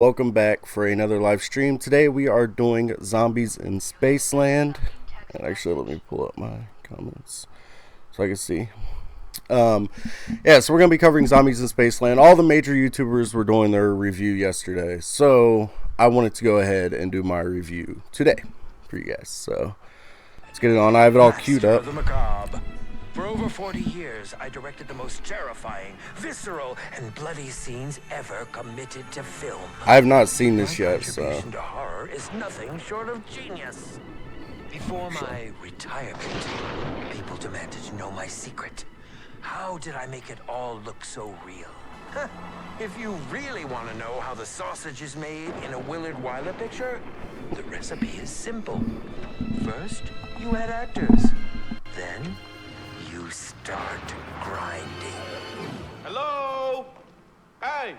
Welcome back for another live stream. Today we are doing Zombies in Spaceland. And actually, let me pull up my comments so I can see. So we're going to be covering Zombies in Spaceland. All the major YouTubers were doing their review yesterday. So I wanted to go ahead and do my review today for you guys. So let's get it on. I have it all queued up. For over 40 years, I directed the most terrifying, visceral, and bloody scenes ever committed to film. I have not seen this yet, so... My contribution to horror is nothing short of genius. Before my retirement, people demanded to know my secret. How did I make it all look so real? If you really want to know how the sausage is made in a Willard Wyler picture, the recipe is simple. First, you add actors. Then, you start grinding. Hello? Hey,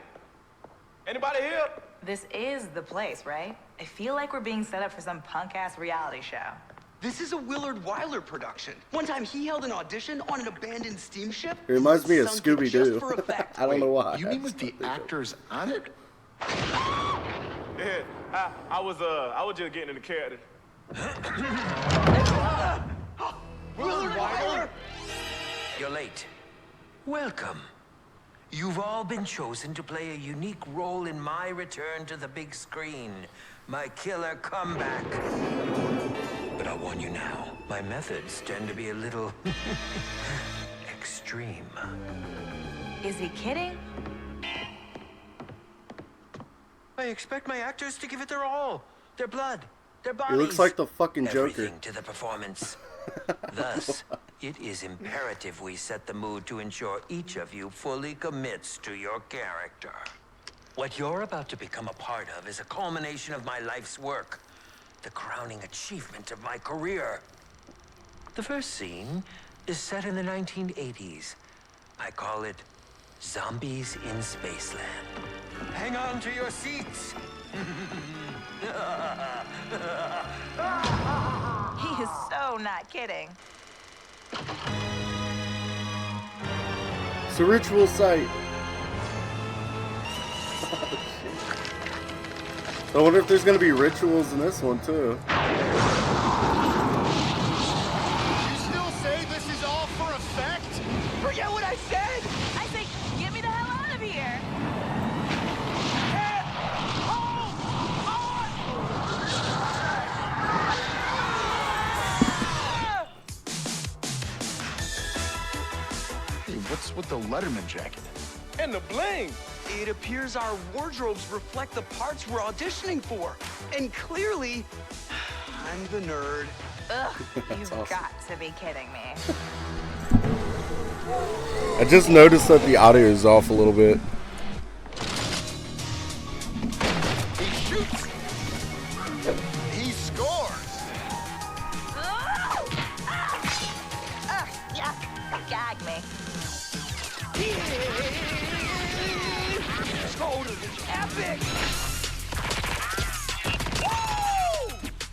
anybody here? This is the place, right? I feel like we're being set up for some punk-ass reality show. This is a Willard Wyler production. One time he held an audition on an abandoned steamship. It reminds me of Sunk it Scooby-Doo. just for effect. I don't know why. You mean with the actors on it? Yeah, I was just getting in the character. Willard Wyler? You're late. Welcome. You've all been chosen to play a unique role in my return to the big screen. My killer comeback. But I'll warn you now, my methods tend to be a little extreme. Is he kidding? I expect my actors to give it their all. Their blood, their He bodies. looks like the fucking Joker. Everything to the performance. Thus, it is imperative we set the mood to ensure each of you fully commits to your character. What you're about to become a part of is a culmination of my life's work, the crowning achievement of my career. The first scene is set in the 1980s. I call it Zombies in Spaceland. Hang on to your seats. He is so not kidding. It's a ritual site. I wonder if there's gonna be rituals in this one too. You still say this is all for effect? Forget what I said! I say, get me the hell out of here! Hey, what's with the Letterman jacket? And the bling. It appears our wardrobes reflect the parts we're auditioning for. And clearly, I'm the nerd. Ugh, you've awesome. got to be kidding me. I just noticed that the audio is off a little bit. He shoots. He scores. Yeah, gag me. Totally epic!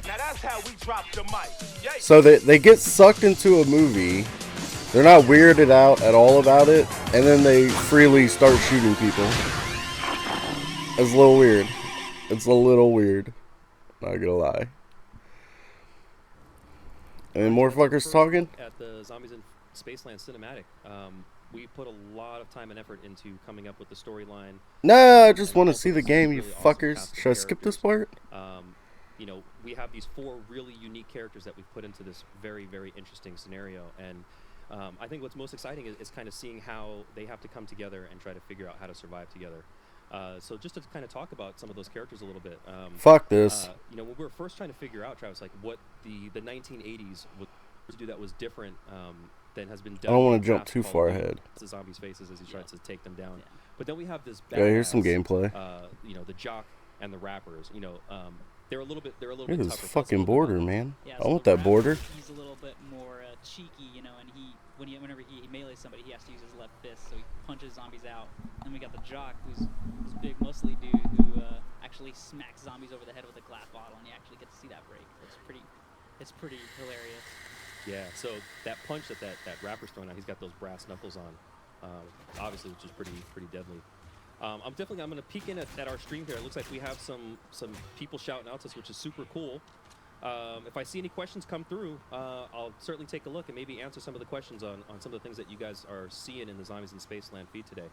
Now that's how we drop the mic. Yeah. So they get sucked into a movie. They're not weirded out at all about it, and then they freely start shooting people. It's a little weird. It's a little weird. Not gonna lie. And more fuckers talking? At the Zombies in Spaceland cinematic, we put a lot of time and effort into coming up with the storyline. No, I just want to see the game, you fuckers. Should I skip this part? We have these 4 really unique characters that we've put into this very, very interesting scenario. And I think what's most exciting is kind of seeing how they have to come together and try to figure out how to survive together. So just to kind of talk about some of those characters a little bit. Fuck this. When we were first trying to figure out, Travis, like what the 1980s was to do that was different than has been done. I don't want in to the jump past too called far ahead. The zombies' faces as he tries to take them down. But then we have this. Yeah, here's some badass, gameplay. The jock and the rappers. They're a little bit. They're a little Look bit at this tougher. fucking border, man. Yeah, I so want the that border. rapper, he's a little bit more cheeky, and whenever he melees somebody, he has to use his left fist, so he punches zombies out. Then we got the jock, who's this big muscly dude who actually smacks zombies over the head with a glass bottle, and you actually get to see that break. It's pretty hilarious. Yeah, so that punch that rapper's throwing out, he's got those brass knuckles on, obviously, which is pretty deadly. I'm going to peek in at our stream here. It looks like we have some people shouting out to us, which is super cool. If I see any questions come through, I'll certainly take a look and maybe answer some of the questions on some of the things that you guys are seeing in the Zombies in Spaceland feed today.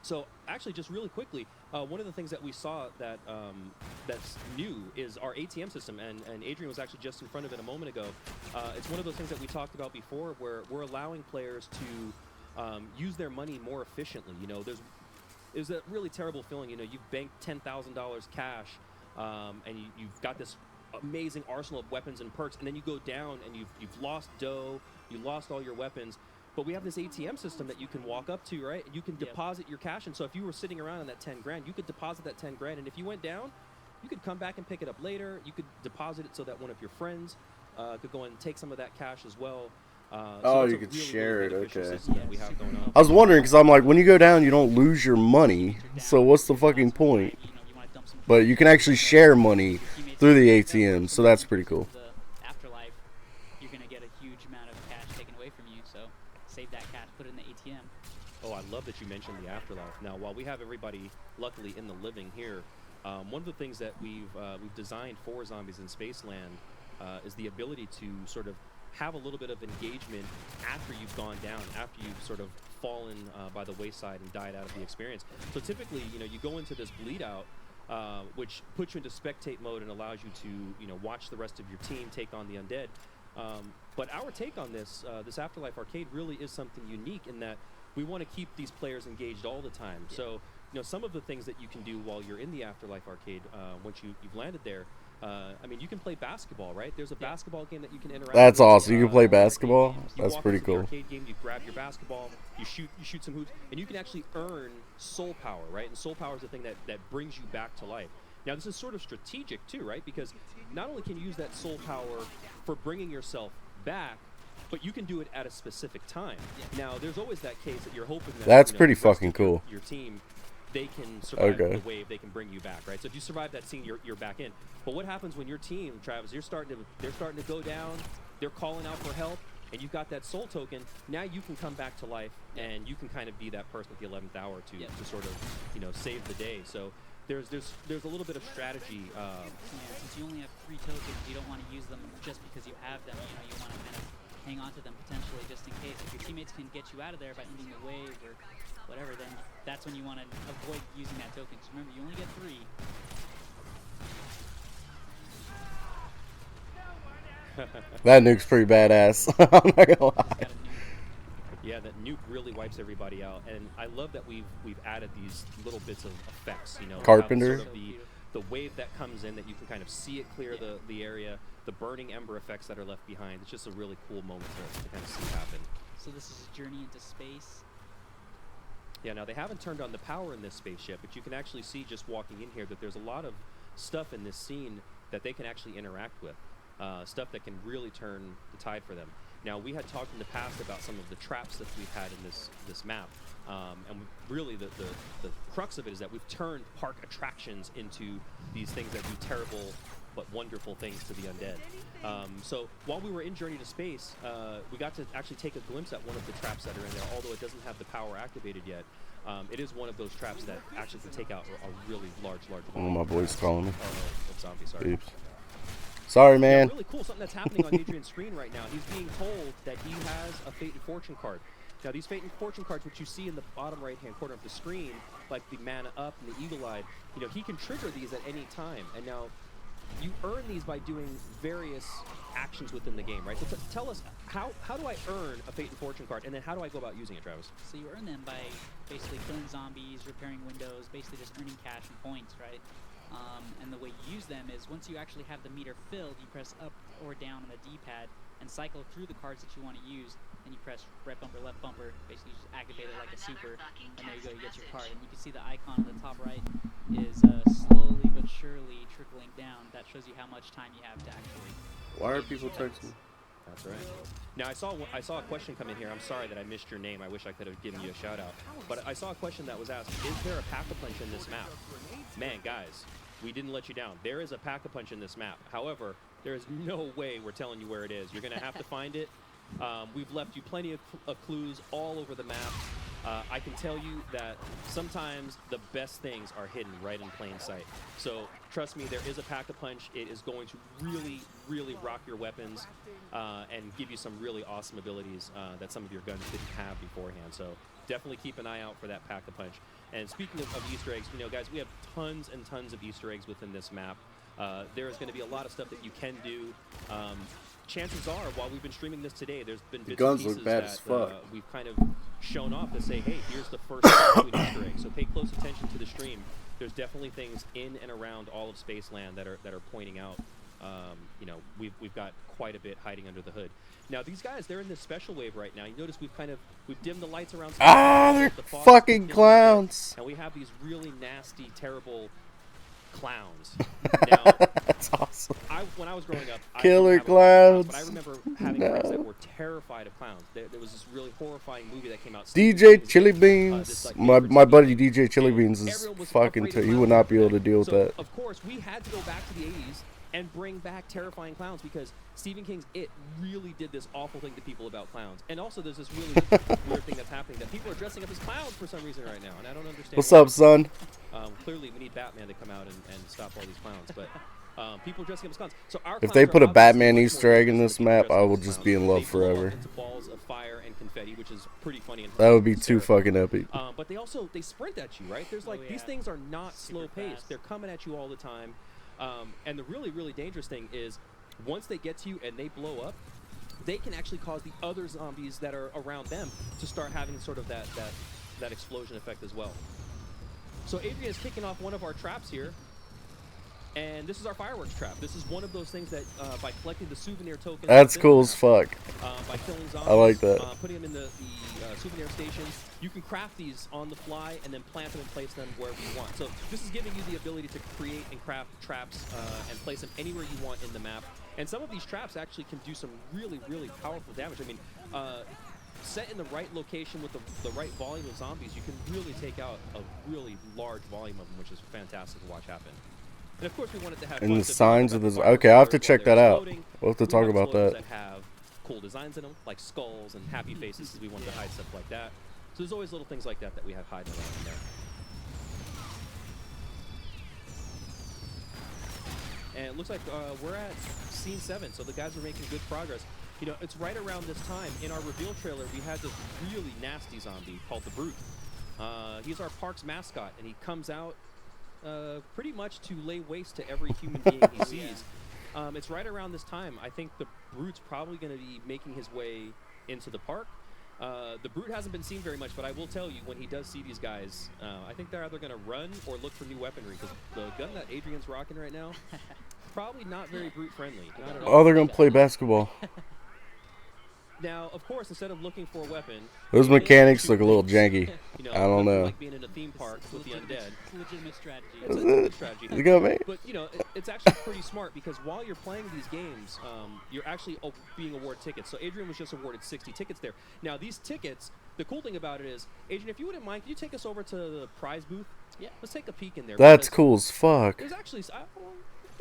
So actually, just really quickly, one of the things that we saw that that's new is our ATM system, and Adrian was actually just in front of it a moment ago. It's one of those things that we talked about before, where we're allowing players to use their money more efficiently. You know, there's a really terrible feeling. You know, you've banked $10,000 cash, and you've got this amazing arsenal of weapons and perks, and then you go down and you've lost dough, you lost all your weapons. But we have this ATM system that you can walk up to, right? You can deposit your cash, and so if you were sitting around on that 10 grand, you could deposit that 10 grand, and if you went down, you could come back and pick it up later. You could deposit it so that one of your friends could go and take some of that cash as well. So you could share it, okay. We have going on. I was wondering, because I'm like, when you go down, you don't lose your money, so what's the fucking point? But you can actually share money through the ATM, so that's pretty cool. The afterlife, you're going to get a huge amount of cash taken away from you, so save that cash, put it in the ATM. Oh, I love that you mentioned the afterlife. Now, while we have everybody, luckily, in the living here, one of the things that we've designed for Zombies in Spaceland is the ability to sort of have a little bit of engagement after you've gone down, after you've sort of fallen by the wayside and died out of the experience. So typically, you know, you go into this bleed out, which puts you into spectate mode and allows you to, you know, watch the rest of your team take on the undead. But our take on this Afterlife Arcade really is something unique in that we want to keep these players engaged all the time. Yeah. So, you know, some of the things that you can do while you're in the Afterlife Arcade, once you've landed there, I mean, you can play basketball, right? There's a basketball game that you can interact That's with. awesome. You can play basketball? That's walk pretty into the cool. arcade game, you grab your basketball, you shoot some hoops, and you can actually earn soul power, right? And soul power is the thing that brings you back to life. Now, this is sort of strategic, too, right? Because not only can you use that soul power for bringing yourself back, but you can do it at a specific time. Yeah. Now, there's always that case that you're hoping that that's pretty fucking cool. Your team, they can survive the wave, they can bring you back, right? So if you survive that scene, you're back in. But what happens when your team, Travis, they're starting to go down, they're calling out for help, and you've got that soul token, now you can come back to life, and you can kind of be that person at the 11th hour to sort of, you know, save the day. So there's a little bit of strategy. Since you only have 3 tokens, you don't want to use them just because you have them. You know, you want to kind of hang on to them potentially just in case. If your teammates can get you out of there by ending the wave or whatever, then that's when you want to avoid using that token. So remember, you only get 3. That nuke's pretty badass. I'm not gonna lie. Yeah, that nuke really wipes everybody out, and I love that we've added these little bits of effects. You know, Carpenter. Sort of the wave that comes in that you can kind of see it clear the area, the burning ember effects that are left behind. It's just a really cool moment to kind of see happen. So this is a journey into space. Yeah, now they haven't turned on the power in this spaceship, but you can actually see just walking in here that there's a lot of stuff in this scene that they can actually interact with. Stuff that can really turn the tide for them. Now, we had talked in the past about some of the traps that we've had in this map, and really the crux of it is that we've turned park attractions into these things that do terrible but wonderful things to the undead. So while we were in Journey to Space, we got to actually take a glimpse at one of the traps that are in there, although it doesn't have the power activated yet. It is one of those traps that actually can take out a really large volume. Oh, my boy's calling me. Oh, no, zombie, sorry. Oops. Sorry, man. Yeah, really cool. Something that's happening on Adrian's screen right now. He's being told that he has a Fate and Fortune card. Now, these Fate and Fortune cards, which you see in the bottom right-hand corner of the screen, like the Mana Up and the Eagle Eye, you know, he can trigger these at any time. And now, you earn these by doing various actions within the game, right? So tell us, how do I earn a Fate and Fortune card, and then how do I go about using it, Travis? So you earn them by basically killing zombies, repairing windows, basically just earning cash and points, right? And the way you use them is once you actually have the meter filled, you press up or down on the D-pad and cycle through the cards that you want to use. And you press right bumper, left bumper, basically you just activate it like a super, and there you go, you get your card. And you can see the icon on the top right is slowly but surely trickling down. That shows you how much time you have to actually. Why are people texting? That's right. Now, I saw a question come in here. I'm sorry that I missed your name. I wish I could have given you a shout out. But I saw a question that was asked, is there a pack-a-punch in this map? Man, guys, we didn't let you down. There is a pack-a-punch in this map. However, there is no way we're telling you where it is. You're going to have to find it. We've left you plenty of clues all over the map. I can tell you that sometimes the best things are hidden right in plain sight. So trust me, there is a pack-a-punch. It is going to really, really rock your weapons and give you some really awesome abilities that some of your guns didn't have beforehand. So definitely keep an eye out for that pack-a-punch. And speaking of Easter eggs, you know, guys, we have tons and tons of Easter eggs within this map. There is going to be a lot of stuff that you can do. Chances are, while we've been streaming this today, there's been bits and pieces that we've kind of shown off to say, hey, here's the first Easter egg. So pay close attention to the stream. There's definitely things in and around all of Spaceland that are pointing out. You know, we've got quite a bit hiding under the hood. Now these guys, they're in this special wave right now. You notice we've dimmed the lights around. They're fucking clowns. And we have these really nasty, terrible clowns. Now, that's awesome. When I was growing up, Killer clowns. but I remember having friends that were terrified of clowns. There was this really horrifying movie that came out. DJ Chili Beans. My buddy DJ Chili Beans is fucking. He would not be able to deal with that. Of course, we had to go back to the 80s and bring back terrifying clowns because Stephen King's It really did this awful thing to people about clowns. And also, there's this really weird thing that's happening that people are dressing up as clowns for some reason right now, and I don't understand. What's up, son? Clearly, we need Batman to come out and stop all these clowns, but people are dressing up as clowns. So if they put a Batman Easter egg in this map, I will just be in love forever. Into balls of fire and confetti, which is pretty funny. That would be too fucking epic. But they sprint at you, right? There's these things are not slow paced. They're coming at you all the time. And the really, really dangerous thing is once they get to you and they blow up, they can actually cause the other zombies that are around them to start having sort of that explosion effect as well. So Adrian is kicking off one of our traps here. And this is our fireworks trap. This is one of those things that by collecting the souvenir tokens... That's cool as fuck. By killing zombies, I like that. Putting them in the souvenir stations. You can craft these on the fly and then plant them and place them wherever you want. So this is giving you the ability to create and craft traps and place them anywhere you want in the map. And some of these traps actually can do some really, really powerful damage. I mean, set in the right location with the right volume of zombies, you can really take out a really large volume of them, which is fantastic to watch happen. And of course, we wanted to have and the signs of this. Okay, I'll have to check that out. We'll have to talk about that. That have cool designs in them, like skulls and happy faces, because we wanted to hide stuff like that. So there's always little things like that that we have hiding around in there. And it looks like we're at scene 7, so the guys are making good progress. You know, it's right around this time in our reveal trailer. We had this really nasty zombie called the Brute. He's our park's mascot, and he comes out. Pretty much to lay waste to every human being he sees. It's right around this time. I think the Brute's probably going to be making his way into the park. The Brute hasn't been seen very much, but I will tell you, when he does see these guys, I think they're either going to run or look for new weaponry, because the gun that Adrian's rocking right now, probably not very Brute-friendly. Oh, they're going to play basketball. Now, of course, instead of looking for a weapon, those mechanics look a little janky. You know, I don't know. Like being in a theme park with the undead. It's a legitimate strategy. It's a good strategy. Is it good, man? But you know, it's actually pretty smart, because while you're playing these games, you're actually being awarded tickets. So Adrian was just awarded 60 tickets there. Now these tickets, the cool thing about it is, Adrian, if you wouldn't mind, can you take us over to the prize booth? Yeah, let's take a peek in there. That's cool as fuck. There's actually.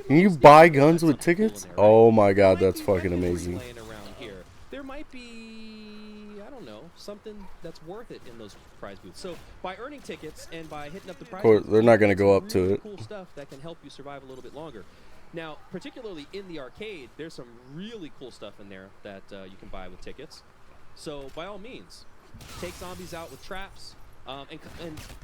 Can you buy guns with tickets? Cool there, right? Oh my god, that's fucking amazing. Around here. There might be, I don't know, something that's worth it in those prize booths. So by earning tickets and by hitting up the prize booths, they're not going to go up to it. Cool stuff that can help you survive a little bit longer. Now, particularly in the arcade, there's some really cool stuff in there that you can buy with tickets. So by all means, take zombies out with traps and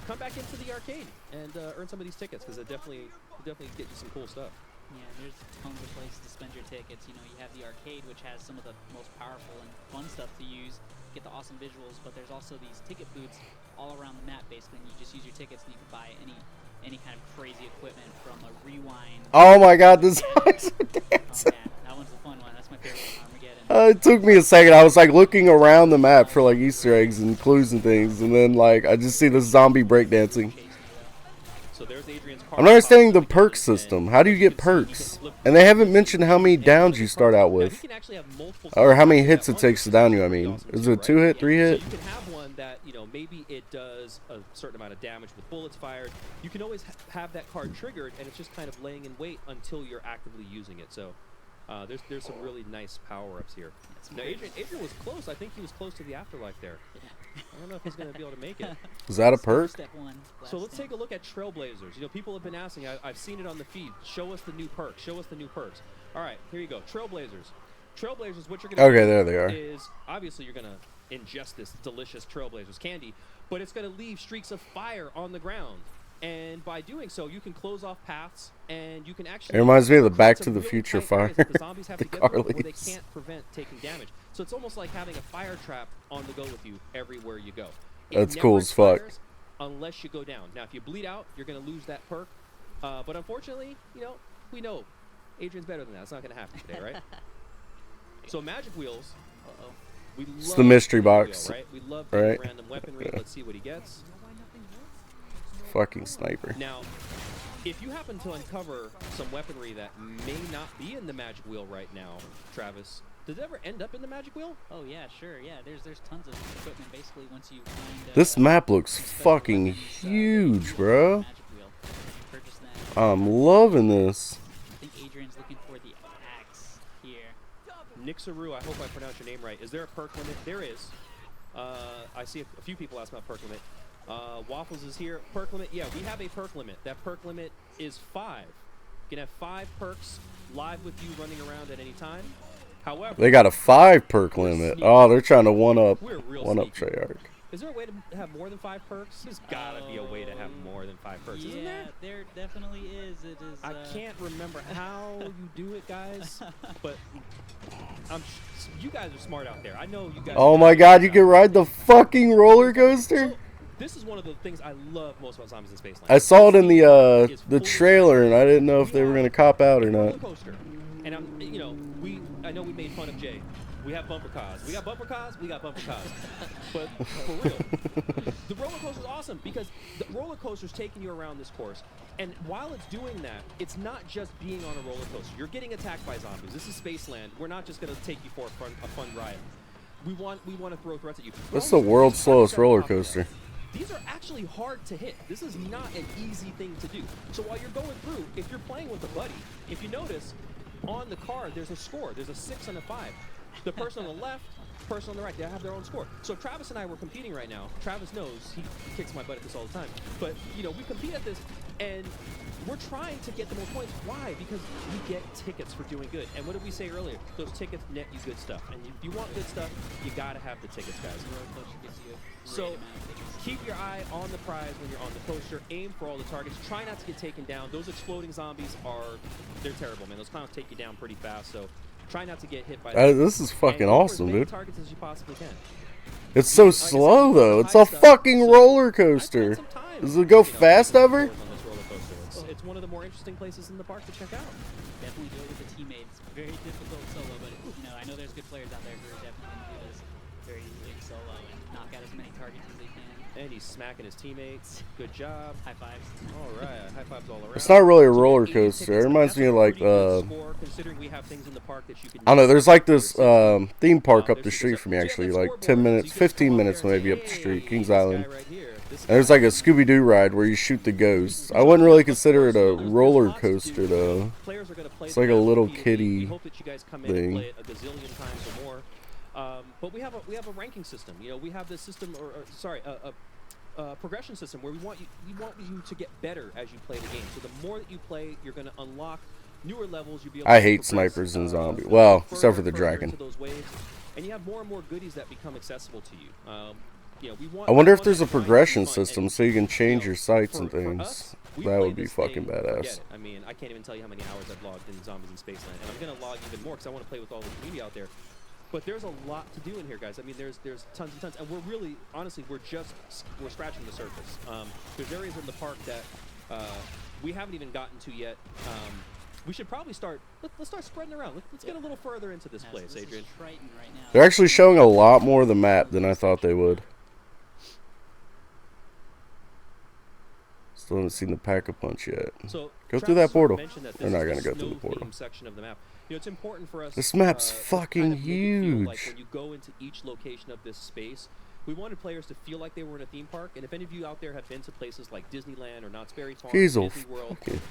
come back into the arcade and earn some of these tickets, because it definitely get you some cool stuff. Yeah, there's tons of places to spend your tickets. You know, you have the arcade, which has some of the most powerful and fun stuff to use, get the awesome visuals, but there's also these ticket booths all around the map, basically, and you just use your tickets and you can buy any kind of crazy equipment, from a rewind. Oh my god, this is dancing. Oh, yeah, that one's the fun one. That's my favorite one, Armageddon. It took me a second. I was like looking around the map for like Easter eggs and clues and things, and then like I just see this zombie breakdancing. So there's Adrian's I'm not understanding the perk system. How do you get perks? And they haven't mentioned how many downs you start out with. Or how many hits it takes to down you, I mean. Is it a 2-hit, 3-hit? So you can have one that, you know, maybe it does a certain amount of damage with bullets fired. You can always have that card triggered, and it's just kind of laying in wait until you're actively using it. So There's some really nice power-ups here. Now, Adrian was close. I think he was close to the afterlife there. I don't know if he's going to be able to make it. Is that a perk? Step one. So let's take a look at Trailblazers. You know, people have been asking. I've seen it on the feed. Show us the new perks. Show us the new perks. All right, here you go. Trailblazers. Trailblazers, what you're going to do there they are. is, obviously, you're going to ingest this delicious Trailblazers candy, but it's going to leave streaks of fire on the ground. And by doing so, you can close off paths, and you can actually... It reminds me of the Back create to the some Future really tight fire. areas that the zombies have The to get car through where they leaves. can't prevent taking damage. So it's almost like having a fire trap on the go with you everywhere you go. That's cool as fuck. Unless you go down. Now, if you bleed out, you're going to lose that perk. But unfortunately, you know, we know Adrian's better than that. It's not going to happen today, right? So magic wheels. We love It's the mystery Magic box, Wheel, right? We love getting right? random weaponry. Let's see what he gets. Fucking sniper. Now, if you happen to uncover some weaponry that may not be in the magic wheel right now, Travis, does it ever end up in the magic wheel? Oh yeah, sure. Yeah, there's tons of equipment basically once you find. This map looks special fucking weapons, huge, bro. Magic wheel. Purchase that. I'm loving this. I think Adrian's looking for the axe here. Nixaru, I hope I pronounced your name right. Is there a perk limit? There is. I see a few people ask about perk limit. Waffles is here. Perk limit? Yeah, we have a perk limit. That perk limit is 5. You can have 5 perks live with you running around at any time. However, They got a 5 perk limit. Oh, they're trying to one up we're real Treyarch. sneaky. Is there a way to have more than 5 perks? There's gotta be a way to have more than 5 perks, isn't Yeah, there? there definitely is. It is. I can't remember how you do it, guys, but you guys are smart out there. I know you guys. Oh my god, you can ride the fucking roller coaster? So, this is one of the things I love most about Zombies in Spaceland. I saw it in Is the fully trailer and I didn't know if they were have gonna cop out or a roller not. coaster, and I know we made fun of Jay. We have bumper cars. We got bumper cars. We got bumper cars. But for real, the roller coaster is awesome because the roller coaster is taking you around this course. And while it's doing that, it's not just being on a roller coaster. You're getting attacked by zombies. This is Spaceland. We're not just going to take you for a fun ride. We want to throw threats at you. This is the world's slowest roller coaster. These are actually hard to hit. This is not an easy thing to do. So while you're going through, if you're playing with a buddy, if you notice, on the card, there's a score. There's a 6 and a 5. The person on the left, person on the right, they have their own score. So Travis and I were competing right now. Travis knows, he kicks my butt at this all the time. But, you know, we compete at this, and we're trying to get the most points. Why? Because we get tickets for doing good. And what did we say earlier? Those tickets net you good stuff. And if you want good stuff, you gotta have the tickets, guys. So keep your eye on the prize when you're on the coaster. Aim for all the targets. Try not to get taken down. Those exploding zombies they're terrible, man. Those clowns take you down pretty fast. So try not to get hit by them. This is fucking And go for as awesome, many dude. targets as you possibly can. It's so slow though. It's a fucking roller coaster. Does it go fast ever? It's one of the more interesting places in the park to check out. Definitely do it with a teammate. It's very difficult solo, but you know I know there's good players out there who are definitely going to do this very easily solo and knock out as many targets as they can. And he's smacking his teammates. Good job. High fives. All right, high fives all around. It's not really a So roller 80 coaster. tickets, It reminds me of that's a like pretty good score, considering we have things in the park that you can I don't know. There's like this use. theme park up the There's street from me so actually, that like scoreboard, 10 so minutes, you can 15 come up minutes there and maybe say, up the street, "Hey, Kings this guy Island. right here, this And there's guy like a Scooby-Doo ride where you shoot the ghosts. I wouldn't really consider it a roller coaster though. Players are gonna play It's like a the little PvP. We kiddie hope that you guys come in thing. and play it a gazillion times or more. But we have a ranking system. You know, we have this system, a progression system where we want you to get better as you play the game. So the more that you play, you're going to unlock newer levels. You'll be able I to hate progress, snipers in zombie. go Well, further except for and the further dragon. into those waves, and you have more and more goodies that become accessible to you. You know, I wonder if we there's a want to find progression fun. system And, so you can change know, your sights for- and for things. us, we That play would be this fucking thing, forget badass. it. I mean, I can't even tell you how many hours I've logged in Zombies in Spaceland, and I'm gonna log even more because I want to play with all the community out there. But there's a lot to do in here, guys. I mean, there's tons and tons, and we're really, honestly, we're scratching the surface. There's areas in the park that we haven't even gotten to yet. We should probably start. Let's start spreading around. Let's get a little further into this place, This Adrian. is Triton right now. They're actually showing a lot more of the map than I thought they would. Still haven't seen the Pack-a-Punch yet. So Go through that portal. mentioned that They're this not is gonna the go through the snow portal. theme section of the map. You know, it's important for us. This map's to fucking kind of make it feel like huge. when you go into each location of this space, we wanted players to feel like they were in a theme park. And if any of you out there have been to places like Disneyland or Knott's Berry Farm, Jeez, Disney oh, World, fucking-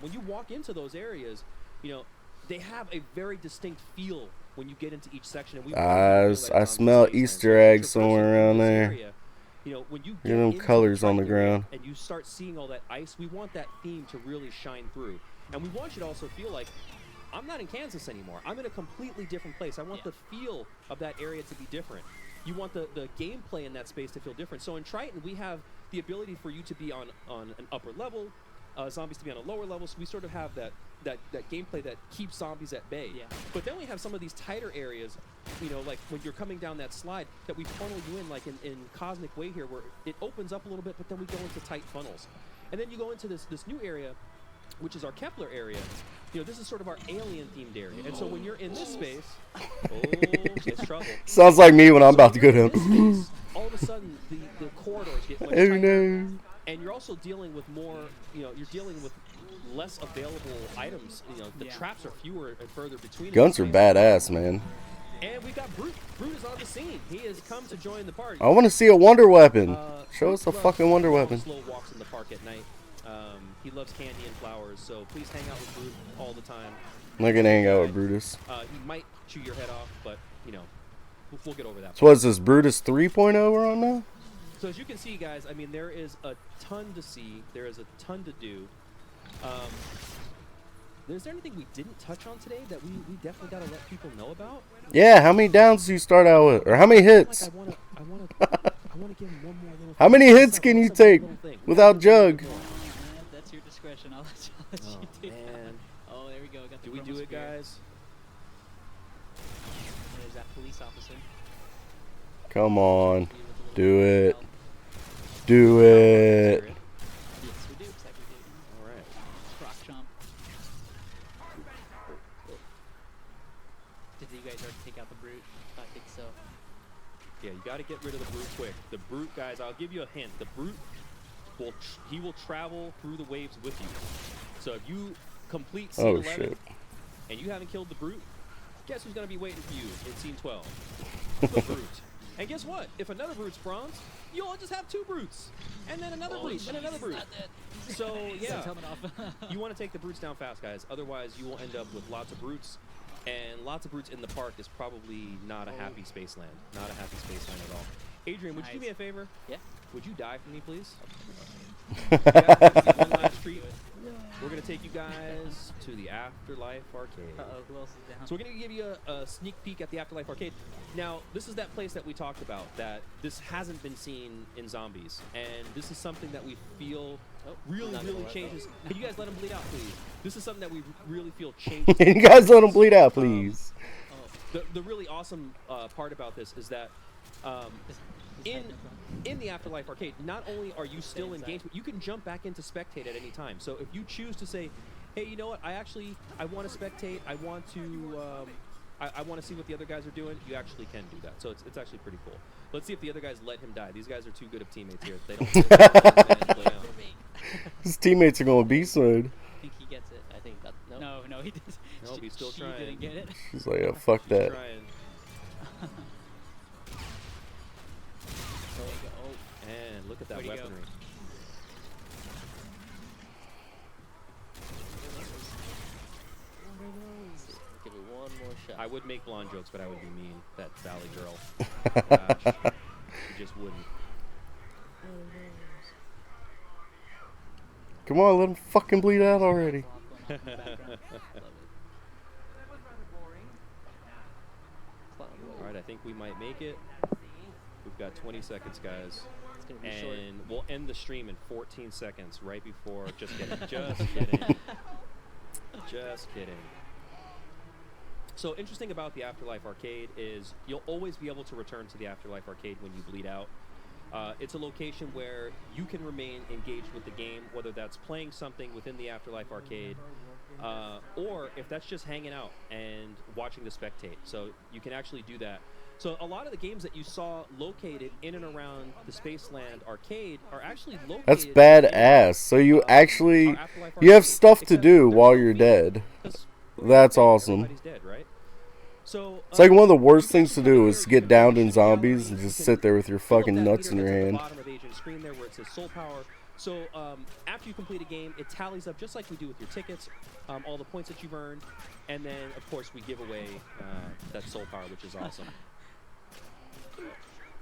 when you walk into those areas, you know, they have a very distinct feel when you get into each section. And we I smell Easter eggs somewhere around there. Area, you know, when you Look get at them into colors the on the track area ground. and you start seeing all that ice, we want that theme to really shine through. And we want you to also feel like, I'm not in Kansas anymore. I'm in a completely different place. I want the feel of that area to be different. You want the gameplay in that space to feel different. So in Triton, we have the ability for you to be on an upper level, zombies to be on a lower level. So we sort of have that gameplay that keeps zombies at bay. Yeah. But then we have some of these tighter areas, you know, like when you're coming down that slide, that we funnel you in, like in Cosmic Way here, where it opens up a little bit, but then we go into tight funnels. And then you go into this new area, which is our Kepler area. You know, this is sort of our alien-themed area. And so when you're in this space, it's trouble. Sounds like me when I'm about to go down. Space, all of a sudden, the corridors get much Oh tighter. no. And you're also dealing with more, you know, you're dealing with less available items. You know, the traps are fewer and further between. Guns are badass, man. And we've got Brute. Brute is on the scene. He has come to join the party. I want to see a wonder weapon. Show Brute us a loves fucking wonder long, weapon. Slow walks in the park at night. He loves candy and flowers, so please hang out with Brute all the time. I'm not gonna hang out with Brutus. He might chew your head off, but, you know, we'll get over that. So what is this, Brutus 3.0 we're on now? So as you can see, guys, I mean, there is a ton to see. There is a ton to do. Is there anything we didn't touch on today that we definitely got to let people know about? Yeah, how many downs do you start out with? Or how many hits? I want to give him one more little How many hits can you take without Jug? That's your discretion. I'll let you do that. Man. Oh, there we go. Got the Do we do it, chromosphere. guys? There's that police officer. Come on. Do it. Do it. Yes, we do. Looks like we do. All right. Rock chomp. Did you guys already take out the brute? I think so. Yeah, you got to get rid of the Brute quick. The Brute, guys, I'll give you a hint. The Brute will travel through the waves with you. So if you complete scene 11 shit. and you haven't killed the Brute, guess who's going to be waiting for you in scene 12? The Brute. And guess what? If another Brute spawns, you'll just have two Brutes. And then another Brute, and another Brute. So, yeah. You want to take the Brutes down fast, guys. Otherwise, you will end up with lots of Brutes. And lots of Brutes in the park is probably not a happy Spaceland. Not a happy Spaceland at all. Adrian, would you do me a favor? Yeah. Would you die for me, please? One last treat. We're going to take you guys to the Afterlife Arcade. Uh-oh, who else is down? So we're going to give you a sneak peek at the Afterlife Arcade. Now, this is that place that we talked about, that this hasn't been seen in Zombies. And this is something that we feel really changes. Can you guys let him bleed out, please? This is something that we really feel changes. Can you guys let him bleed out, please? The really awesome part about this is that in the Afterlife Arcade, not only are you still engaged, but you can jump back into spectate at any time. So if you choose to say, hey, you know what, I want to spectate, I want to see what the other guys are doing, you actually can do that. So it's actually pretty cool. Let's see if the other guys let him die. These guys are too good of teammates here. They don't. His teammates are going beast mode. I think he gets it. I think that. No, he doesn't. Nope, he's still she trying. didn't get it. He's like, oh, fuck He's that. trying. And look at that Where'd he go? weaponry. Give it one more shot. I would make blonde jokes, but I would be mean. That Valley girl. Gosh, you just wouldn't. Come on, let him fucking bleed out already. Flop going off in the background. Love it. All right, I think we might make it. We've got 20 seconds, guys. It's gonna be short. And we'll end the stream in 14 seconds, right before. Just kidding. Just kidding. Just kidding. So interesting about the Afterlife Arcade is you'll always be able to return to the Afterlife Arcade when you bleed out. It's a location where you can remain engaged with the game, whether that's playing something within the Afterlife Arcade, or if that's just hanging out and watching the spectate. So you can actually do that. So a lot of the games that you saw located in and around the Spaceland Arcade are actually located. That's badass. So you actually, you have stuff to do while you're dead. That's awesome. Everybody's dead, right? So It's like one of the worst things to do is get downed in zombies and just sit there with your fucking nuts in your hand. Bottom of the agent screen there where it says soul power. So after you complete a game, it tallies up just like we do with your tickets, all the points that you've earned, and then of course we give away that soul power, which is awesome.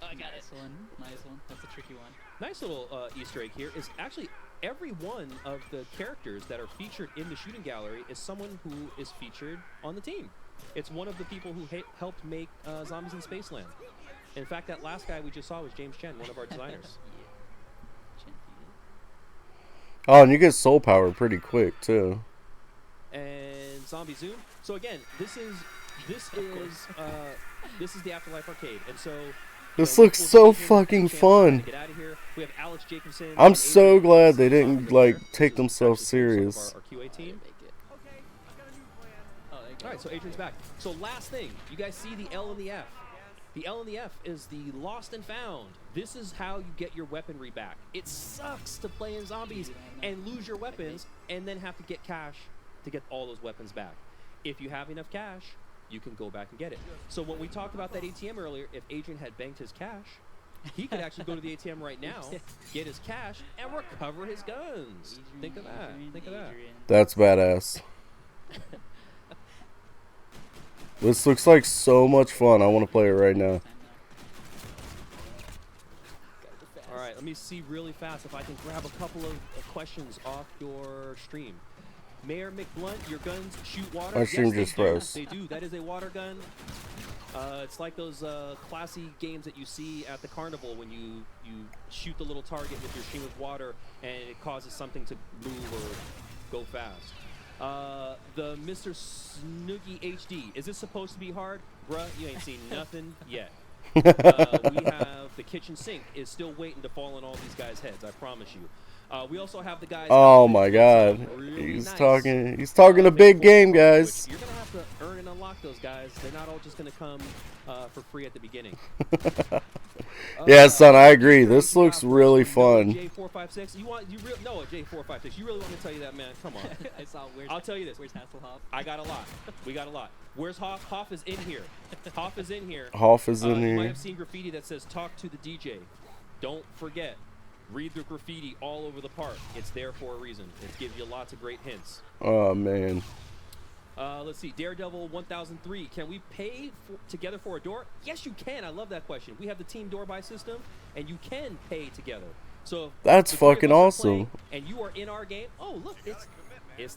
I got it. Nice one. That's a tricky one. Nice little Easter egg here is actually every one of the characters that are featured in the shooting gallery is someone who is featured on the team. It's one of the people who helped make Zombies in Spaceland. In fact, that last guy we just saw was James Chen, one of our designers. Oh, and you get soul power pretty quick too. And Zombie Zoom. So again, this is the Afterlife Arcade, and so. This looks so fucking fun. Get out of here. We have Alex Jacobson. I'm so glad they didn't like take themselves serious. Our QA team. All right, so Adrian's back. So last thing, you guys see the L and the F. The L and the F is the lost and found. This is how you get your weaponry back. It sucks to play in Zombies and lose your weapons and then have to get cash to get all those weapons back. If you have enough cash, you can go back and get it. So when we talked about that ATM earlier, if Adrian had banked his cash, he could actually go to the ATM right now, get his cash, and recover his guns. Think of that. Think of that. That's badass. This looks like so much fun. I want to play it right now. All right, let me see really fast if I can grab a couple of questions off your stream. Mayor McBlunt, your guns shoot water? My stream just froze. They do. That is a water gun. It's like those classy games that you see at the carnival when you shoot the little target with your stream of water and it causes something to move or go fast. The Mr. Snooky HD. Is this supposed to be hard? Bruh, you ain't seen nothing yet. We have the kitchen sink is still waiting to fall on all these guys' heads, I promise you. We also have the guys. Oh my God, really he's nice. talking a big game, guys. You're gonna have to earn and unlock those guys. They're not all just gonna come for free at the beginning. Yeah, son, I agree. This looks really fun. J456. No, J456. You really want me to tell you that, man? Come on. I'll tell you this. Where's Hasselhoff? I got a lot. We got a lot. Where's Hoff? Hoff is in here. Hoff is in here. Hoff is in You might here. have seen graffiti that says "Talk to the DJ." Don't forget. Read the graffiti all over the park. It's there for a reason. It gives you lots of great hints. Oh man. Let's see. Daredevil 1003. Can we pay together for a door? Yes, you can. I love that question. We have the team door buy system, and you can pay together. So That's if the three of fucking us are awesome. playing And you are in our game. Oh, look, it's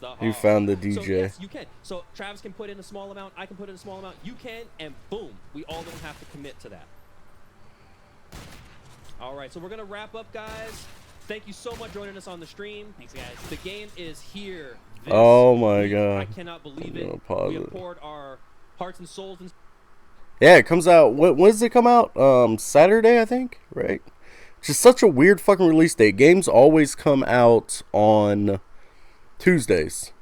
the You Hoff. found the So DJ. yes, you can. So Travis can put in a small amount. I can put in a small amount. You can, and boom, we all don't have to commit to that. All right, so we're going to wrap up, guys. Thank you so much for joining us on the stream. Thanks, guys. The game is here. Oh my week. God. I cannot believe I'm gonna it. pause We have it. poured our hearts and souls and Yeah, it comes out. When does it come out? Saturday, I think. Right. Just such a weird fucking release date. Games always come out on Tuesdays,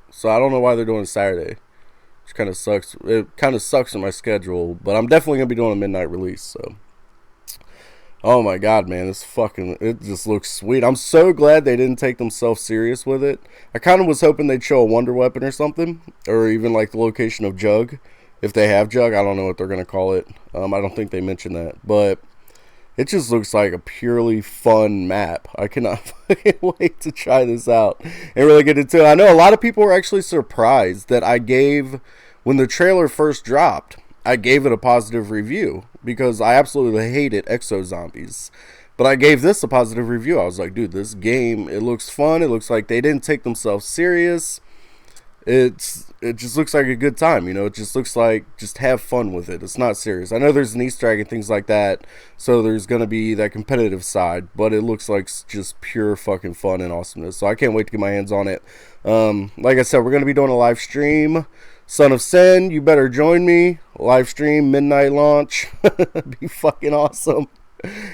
so I don't know why they're doing Saturday. Which kind of sucks. It kind of sucks in my schedule, but I'm definitely gonna be doing a midnight release. So. Oh my God, man, it just looks sweet. I'm so glad they didn't take themselves serious with it. I kind of was hoping they'd show a wonder weapon or something, or even like the location of Jug. If they have Jug, I don't know what they're going to call it. I don't think they mentioned that, but it just looks like a purely fun map. I cannot fucking wait to try this out and really get into it. I know a lot of people were actually surprised that when the trailer first dropped, I gave it a positive review because I absolutely hated Exo Zombies. But I gave this a positive review. I was like, dude, this game, it looks fun. It looks like they didn't take themselves serious. It just looks like a good time, you know. It just looks like just have fun with it. It's not serious. I know there's an Easter egg and things like that, so there's going to be that competitive side, but it looks like just pure fucking fun and awesomeness. So I can't wait to get my hands on it. Like I said, we're going to be doing a live stream. Son of Sen, you better join me. Live stream, midnight launch. Be fucking awesome.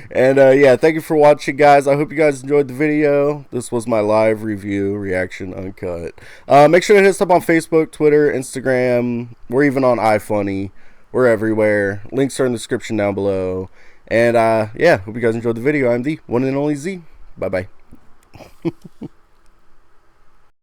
And yeah, thank you for watching, guys. I hope you guys enjoyed the video. This was my live review, reaction uncut. Make sure to hit us up on Facebook, Twitter, Instagram. We're even on ifunny. We're everywhere. Links are in the description down below. And yeah, hope you guys enjoyed the video. I'm the one and only Z. Bye-bye.